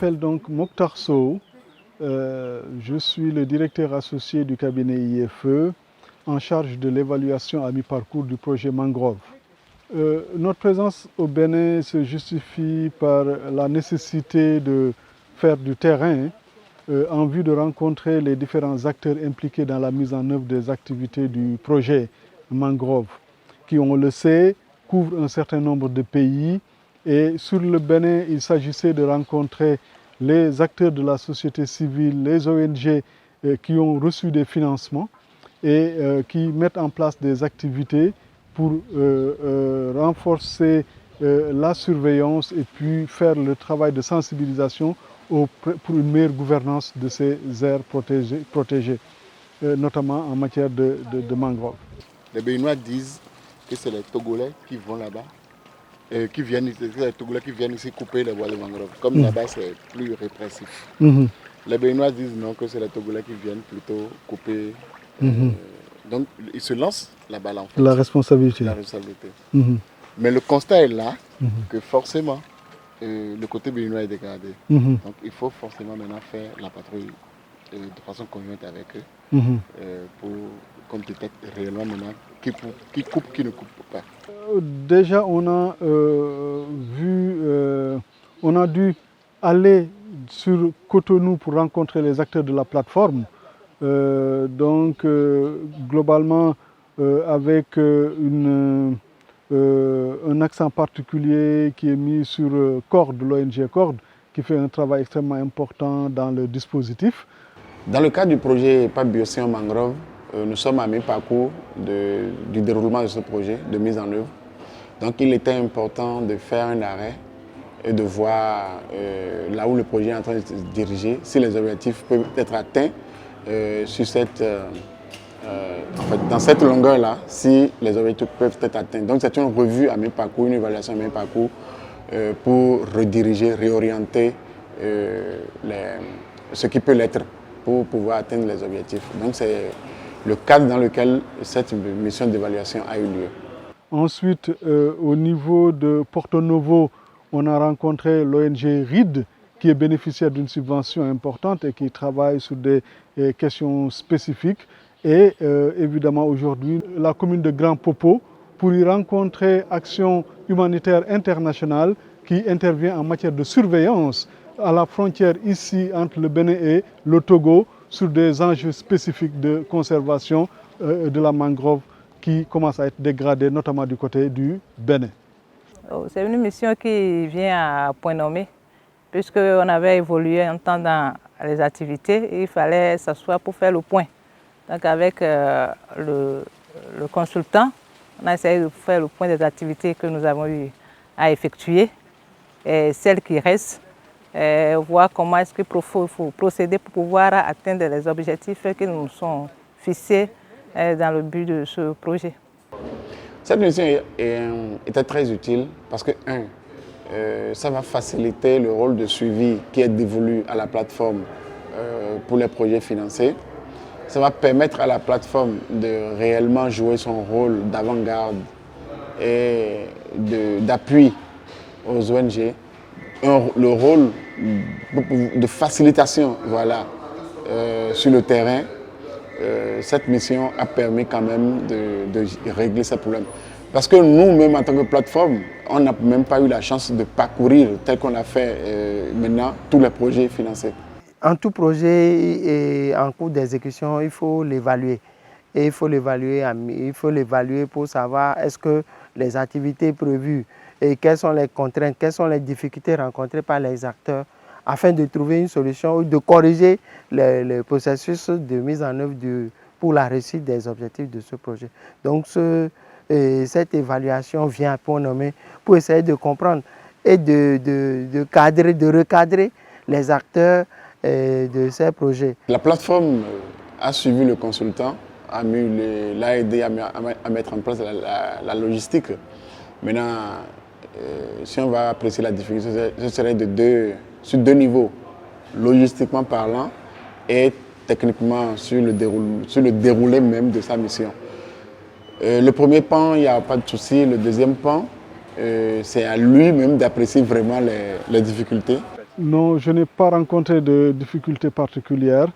m'appelle donc Mokhtar Sow. Je suis le directeur associé du cabinet IFE en charge de l'évaluation à mi-parcours du projet Mangrove. Notre présence au Bénin se justifie par la nécessité de faire du terrain en vue de rencontrer les différents acteurs impliqués dans la mise en œuvre des activités du projet Mangrove, qui, on le sait, couvre un certain nombre de pays. Et sur le Bénin, il s'agissait de rencontrer les acteurs de la société civile, les ONG qui ont reçu des financements et qui mettent en place des activités pour renforcer la surveillance et puis faire le travail de sensibilisation pour une meilleure gouvernance de ces aires protégées notamment en matière de mangrove. Les Béninois disent que c'est les Togolais qui vont là-bas, les Togolais qui viennent ici couper les bois de mangrove. Comme là-bas c'est plus répressif. Les Béninois disent non, que c'est les Togolais qui viennent plutôt couper. Donc ils se lancent la balle en fait. La responsabilité. Mais le constat est là que forcément le côté béninois est dégradé. Donc il faut forcément maintenant faire la patrouille de façon conjointe avec eux pour qu'on détecte réellement maintenant qui coupe, qui ne coupe pas. Déjà on a dû aller sur Cotonou pour rencontrer les acteurs de la plateforme. Globalement avec un accent particulier qui est mis sur CORD, l'ONG CORD, qui fait un travail extrêmement important dans le dispositif. Dans le cadre du projet PAP Biocéan Mangrove, nous sommes à mi-parcours du déroulement de ce projet, de mise en œuvre. Donc il était important de faire un arrêt et de voir là où le projet est en train de se diriger, si les objectifs peuvent être atteints dans cette longueur-là, si les objectifs peuvent être atteints. Donc c'est une revue à mi-parcours, une évaluation à mi-parcours pour rediriger, réorienter ce qui peut l'être pour pouvoir atteindre les objectifs. Donc c'est le cadre dans lequel cette mission d'évaluation a eu lieu. Ensuite, au niveau de Porto Novo, on a rencontré l'ONG RID, qui est bénéficiaire d'une subvention importante et qui travaille sur des questions spécifiques. Et évidemment aujourd'hui, la commune de Grand Popo, pour y rencontrer Action humanitaire internationale qui intervient en matière de surveillance à la frontière ici entre le Bénin et le Togo sur des enjeux spécifiques de conservation de la mangrove qui commence à être dégradée, notamment du côté du Bénin. C'est une mission qui vient à point nommé, puisqu'on avait évolué un temps dans les activités et il fallait s'asseoir pour faire le point. Donc avec le consultant, on a essayé de faire le point des activités que nous avons eu à effectuer et celles qui restent, et voir comment est-ce qu'il faut procéder pour pouvoir atteindre les objectifs qui nous sont fixés dans le but de ce projet. Cette mission était très utile parce que, ça va faciliter le rôle de suivi qui est dévolu à la plateforme pour les projets financés. Ça va permettre à la plateforme de réellement jouer son rôle d'avant-garde et d'appui aux ONG, le rôle de facilitation sur le terrain. Cette mission a permis quand même de régler ces problèmes. Parce que nous-mêmes, en tant que plateforme, on n'a même pas eu la chance de parcourir, tel qu'on a fait maintenant, tous les projets financés. En tout projet en cours d'exécution, il faut l'évaluer. Et il faut l'évaluer pour savoir est-ce que les activités prévues et quelles sont les contraintes, quelles sont les difficultés rencontrées par les acteurs afin de trouver une solution ou de corriger le processus de mise en œuvre pour la réussite des objectifs de ce projet. Donc cette évaluation vient à point nommé pour essayer de comprendre et de recadrer les acteurs de ces projets. La plateforme a suivi le consultant, l'a aidé à mettre en place la logistique. Maintenant, si on va apprécier la difficulté, ce serait sur deux niveaux, logistiquement parlant et techniquement sur le déroulé même de sa mission. Le premier pan, il n'y a pas de souci. Le deuxième pan, c'est à lui-même d'apprécier vraiment les difficultés. Non, je n'ai pas rencontré de difficultés particulières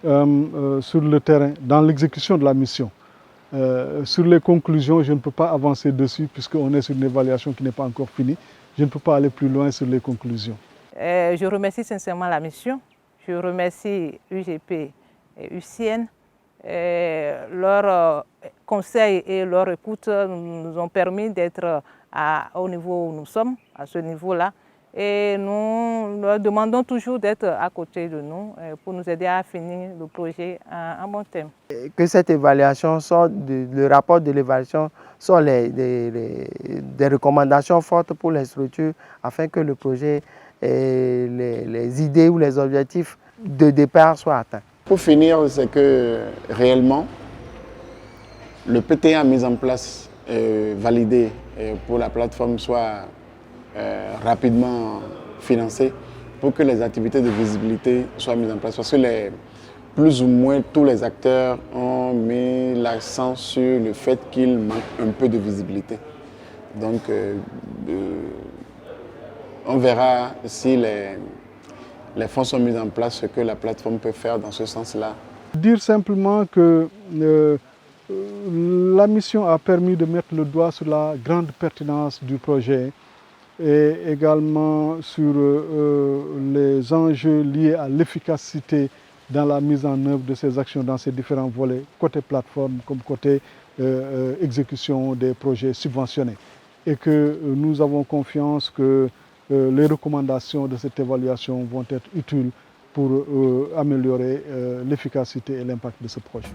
sur le terrain, dans l'exécution de la mission. Sur les conclusions, je ne peux pas avancer dessus puisqu'on est sur une évaluation qui n'est pas encore finie. Je ne peux pas aller plus loin sur les conclusions. Je remercie sincèrement la mission. Je remercie UGP et UCN. Leurs conseils et leur écoute nous ont permis d'être au niveau où nous sommes, à ce niveau-là. Et nous leur demandons toujours d'être à côté de nous pour nous aider à finir le projet en bon terme. Que cette évaluation sorte, le rapport de l'évaluation soit des recommandations fortes pour les structures afin que le projet et les idées ou les objectifs de départ soient atteints. Pour finir, c'est que réellement, le PTA mis en place, validé pour la plateforme soit rapidement financé pour que les activités de visibilité soient mises en place. Parce que plus ou moins tous les acteurs ont mis l'accent sur le fait qu'il manque un peu de visibilité. Donc, on verra si les fonds sont mis en place, ce que la plateforme peut faire dans ce sens-là. Dire simplement que la mission a permis de mettre le doigt sur la grande pertinence du projet et également sur les enjeux liés à l'efficacité dans la mise en œuvre de ces actions dans ces différents volets, côté plateforme comme côté exécution des projets subventionnés. Et que nous avons confiance que les recommandations de cette évaluation vont être utiles pour améliorer l'efficacité et l'impact de ce projet.